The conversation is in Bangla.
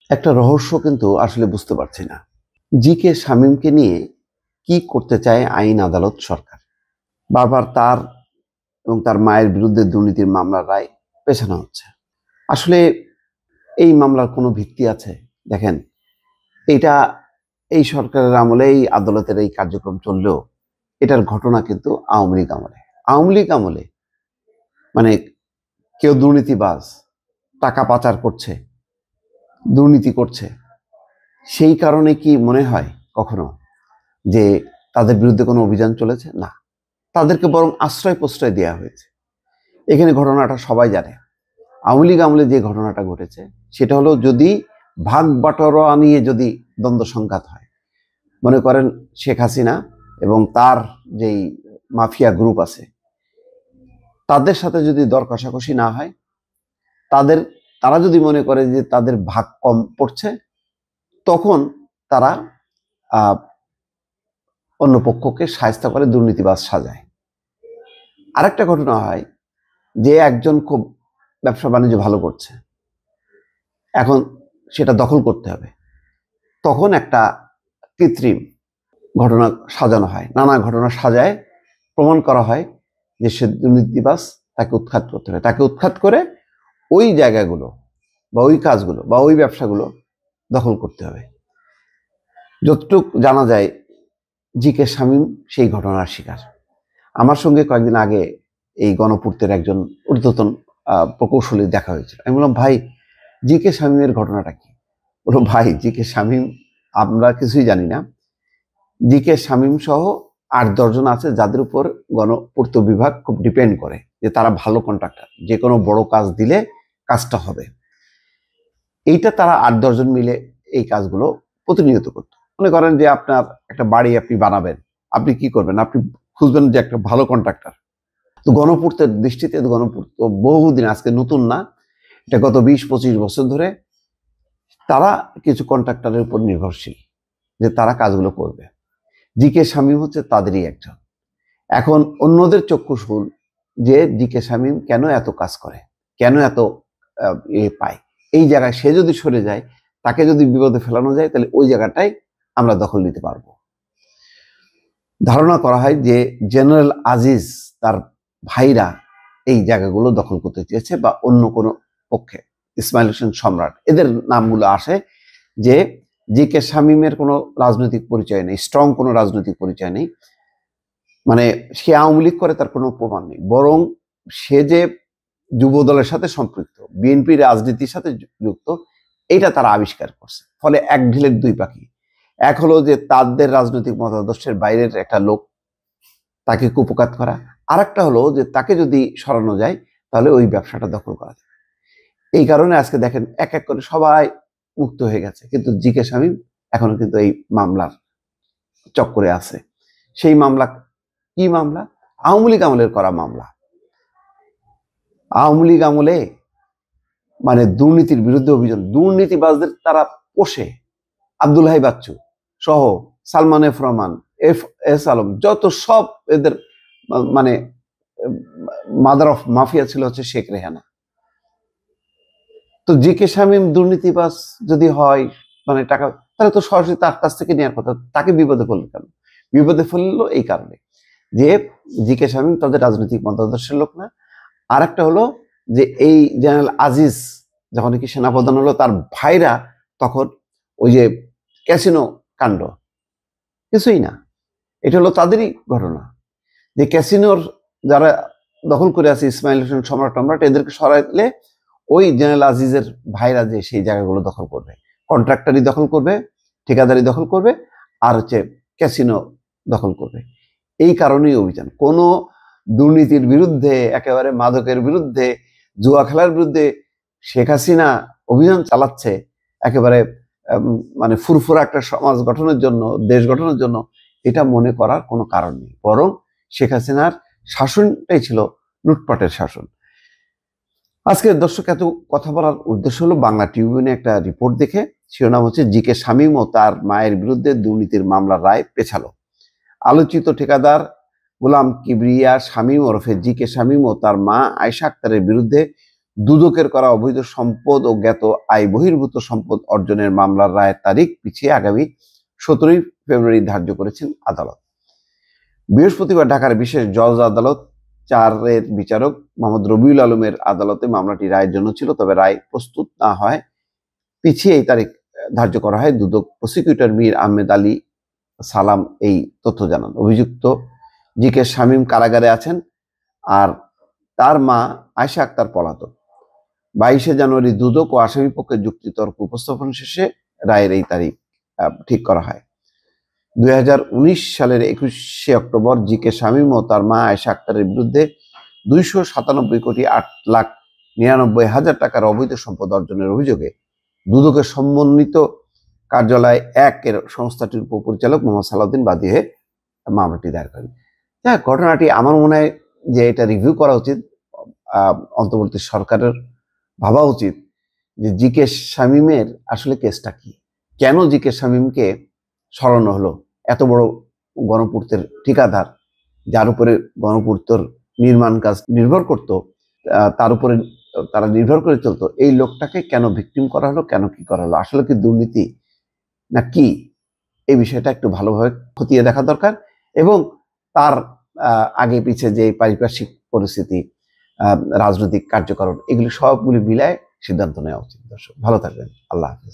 একটা রহস্য কিন্তু আসলে বুঝতে পারছি না। জি কে শামীমকে নিয়ে কি করতে চায় আইন আদালত সরকার? বারবার তার এবং তার মায়ের বিরুদ্ধে দুর্নীতির মামলার রায় পেছানো হচ্ছে। আসলে এই মামলার কোনো ভিত্তি আছে? দেখেন, এটা এই সরকারের আমলে এই আদালতের এই কার্যক্রম চললেও এটার ঘটনা কিন্তু আওয়ামী লীগ আমলে। আওয়ামী লীগ আমলে মানে কেউ দুর্নীতিবাজ, টাকা পাচার করছে, দুর্নীতি করছে, সেই কারণে কি মনে হয় কখনো যে তাদের বিরুদ্ধে কোনো অভিযান চলেছে? না, তাদেরকে বরং আশ্রয় প্রশ্রয় দেওয়া হয়েছে। এখানে ঘটনাটা সবাই জানে। আওয়ামী লীগ আমলে যে ঘটনাটা ঘটেছে সেটা হলো, যদি ভাগ বাটোয়ারা নিয়ে যদি দ্বন্দ্ব সংঘাত হয়, মনে করেন শেখ হাসিনা এবং তার যেই মাফিয়া গ্রুপ আছে তাদের সাথে যদি দর কষাকষি না হয়, তারা যদি মনে করে যে তাদের ভাগ কম পড়ছে, তখন তারা অন্য পক্ষকে শায়েস্তা করে দুর্নীতিবাজ সাজায়। আরেকটা ঘটনা হয় যে একজন খুব ব্যবসা বাণিজ্য ভালো করছে, এখন সেটা দখল করতে হবে, তখন একটা কৃত্রিম ঘটনা সাজানো হয়, নানা ঘটনা সাজায় প্রমাণ করা হয় যে সে দুর্নীতিবাজ, তাকে উৎখাত করতে হবে। তাকে উৎখাত করে ওই জায়গাগুলো বা ওই কাজগুলো বা ওই ব্যবসাগুলো দখল করতে হবে। যতটুক জানা যায় জি কে শামীম সেই ঘটনার শিকার। আমার সঙ্গে কয়েকদিন আগে এই গণপূর্তের একজন ঊর্ধ্বতন প্রকৌশলী দেখা হয়েছিল। আমি বললাম, ভাই, জি কে শামীমের ঘটনাটা কি? বললো, ভাই, জি কে শামীম আমরা কিছুই জানি না। জি কে শামীম সহ ৮-১০ জন আছে যাদের উপর গণপূর্ত বিভাগ খুব ডিপেন্ড করে, যে তারা ভালো কন্ট্রাক্টর, যে কোনো বড় কাজ দিলে কাজটা হবে। এইটা তারা ৮-১০ জন মিলে এই কাজগুলো প্রতিনিয়ত করত। মনে করেন যে আপনার একটা বাড়ি আপনি বানাবেন, আপনি কি করবেন? আপনি খুঁজবেন যে একটা ভালো কন্ট্রাক্টর। তো গণপূর্তের দৃষ্টিতে গণপূর্ত বহুদিন, আজকে নতুন না, এটা গত ২০-২৫ বছর ধরে তারা কিছু কন্ট্রাক্টরের উপর নির্ভরশীল যে তারা কাজগুলো করবে। জি কে শামীম হচ্ছে তাদেরই একজন। এখন অন্যদের চক্ষুশূল যে জি কে শামীম কেন এত কাজ করে, কেন এত পায়। এই জায়গায় সে যদি সরে যায়, তাকে যদি বিপদে ফেলানো যায়, তাহলে ওই জায়গাটাই আমরা দখল নিতে পারবো। ধারণা করা হয় যে জেনারেল আজিজ তার ভাইরা এই জায়গাগুলো দখল করতে চেয়েছে, বা অন্য কোনো পক্ষে ইসমাইল হোসেন সম্রাট, এদের নামগুলো আসে। যে জি কে শামীমের কোনো রাজনৈতিক পরিচয় নেই, স্ট্রং কোনো রাজনৈতিক পরিচয় নেই, মানে সে আওয়ামী লীগ করে তার কোনো প্রমাণ নেই, বরং সে যে যুব দলের সাথে সম্পৃক্ত, বিএনপি রাজনীতির সাথে যুক্ত, এটা তারা আবিষ্কার করছে। ফলে এক ঢিলের দুই পাখি। এক হলো যে তাদের রাজনৈতিক মতাদর্শের বাইরের একটা লোক, তাকে কুপকাত করা। আর একটা হলো যে তাকে যদি সরানো যায়, তাহলে ওই ব্যবসাটা দখল করা যায়। এই কারণে আজকে দেখেন এক এক করে সবাই মুক্ত হয়ে গেছে, কিন্তু জি কে শামীম এখনো কিন্তু এই মামলার চক্করে আছে। সেই মামলা কি মামলা? আওয়ামী লীগ আমলের করা মামলা। আওয়ামী লীগ আমলে মানে দুর্নীতির বিরুদ্ধে অভিযান, দুর্নীতিবাজদের তারা পোষে। আব্দুল হাই বাচ্চু সহ, Salman F Rahman, F S Alam, যত সব এদের মানে মাদার অফ মাফিয়া ছিল হচ্ছে শেখ রেহানা। তো জি কে শামীম দুর্নীতিবাজ যদি হয়, মানে টাকা, তাহলে তো সরাসরি তার কাছ থেকে নেওয়ার কথা। তাকে বিপদে ফেললো কেন? বিপদে ফেললো এই কারণে যে জি কে শামীম তাদের রাজনৈতিক মতাদর্শের লোক না। আর একটা হলো যে এই জেনারেল আজিজ যখন কি সেনাপ্রধান হলো, তার ভাইরা তখন ওই যে ক্যাসিনো কাণ্ড, কিছুই না, এটা হলো তাদেরই ঘটনা। যে ক্যাসিনোর যারা দখল করে আছে, ইসমাইল হোসেন সম্রাট টম্রাট, এদেরকে সরাইলে ওই জেনারেল আজিজের ভাইরা যে সেই জায়গাগুলো দখল করবে, কন্ট্রাক্টারি দখল করবে, ঠিকাদারি দখল করবে, আর হচ্ছে ক্যাসিনো দখল করবে। এই কারণেই অভিযান। কোনো দুর্নীতির বিরুদ্ধে, একেবারে মাদকের বিরুদ্ধে, জুয়া খেলার বিরুদ্ধে শেখ হাসিনা অভিযান চালাচ্ছে একেবারে মানে ফুরফুরা একটা সমাজ গঠনের জন্য, দেশ গঠনের জন্য, এটা মনে করার কোনো কারণ নেই। বরং শেখ হাসিনার শাসনটাই ছিল লুটপাটের শাসন। আজকে দর্শক এত কথা বলার উদ্দেশ্য হলো, বাংলা ট্রিবিউনে একটা রিপোর্ট দেখে, শিরোনাম হচ্ছে জি কে শামীম ও তার মায়ের বিরুদ্ধে দুর্নীতির মামলার রায় পেছালো। আলোচিত ঠিকাদার গোলাম কিবরিয়া শামীম ওরফে জি কে শামীম ও তার মা আয়েশা আক্তারের বিরুদ্ধে দুদকের করা অবৈধ সম্পদ ও জ্ঞাত আয় বহির্ভূত সম্পদ অর্জনের মামলার রায়ের তারিখ পিছিয়ে আগামী 17 ফেব্রুয়ারি ধার্য করেছেন আদালত। বৃহস্পতিবার ঢাকার বিশেষ জজ আদালত 4-এর বিচারক মোহাম্মদ রবিউল আলমের আদালতে মামলাটি রায়ের জন্য ছিল, তবে রায় প্রস্তুত না হয় পিছিয়ে এই তারিখ ধার্য করা হয়। দুদক প্রসিকিউটর মীর আহমেদ আলী সালাম এই তথ্য জানান। অভিযুক্ত জি.কে. শামীম কারাগারে আছেন, আর তার মা আয়েশা আক্তার পলাতক। 22শে জানুয়ারি দুদক ও আসামি পক্ষের যুক্তিতর্ক উপস্থাপন শেষে রায়ের এই তারিখ ঠিক করা হয়। 2019 সালের 21শে অক্টোবর জি.কে. শামীম ও তার মা আয়েশা আক্তারের বিরুদ্ধে 297,98,99,000 টাকার অবৈধ সম্পদ অর্জনের অভিযোগে দুদকের সমন্বিত কার্যালয় 1-এর সংস্থাটির উপপরিচালক মোহাম্মদ সালাউদ্দিন বাদী হয়ে মামলাটি দায়ের করেন। হ্যাঁ, ঘটনাটি আমার মনে হয় যে এটা রিভিউ করা উচিত, অন্তর্বর্তী সরকারের ভাবা উচিত যে জি.কে. শামীমের আসলে কেসটা কি, কেন জি.কে. শামীমকে সরানো হলো। এত বড় গণপূর্তের ঠিকাদার, যার উপরে গণপূর্তর নির্মাণ কাজ নির্ভর করত, তার উপরে তারা নির্ভর করে চলতো, এই লোকটাকে কেন ভিকটিম করা হলো, কেন কি করা হলো, আসলে কি দুর্নীতি না কি, এই বিষয়টা একটু ভালোভাবে খতিয়ে দেখা দরকার। এবং তার আগে পিছে যে পারিপার্শ্বিক পরিস্থিতি, রাজনৈতিক কার্যকারণ, এগুলি সবগুলি মিলায় সিদ্ধান্ত নেওয়া উচিত। দর্শক ভালো থাকবেন, আল্লাহ হাফেজ।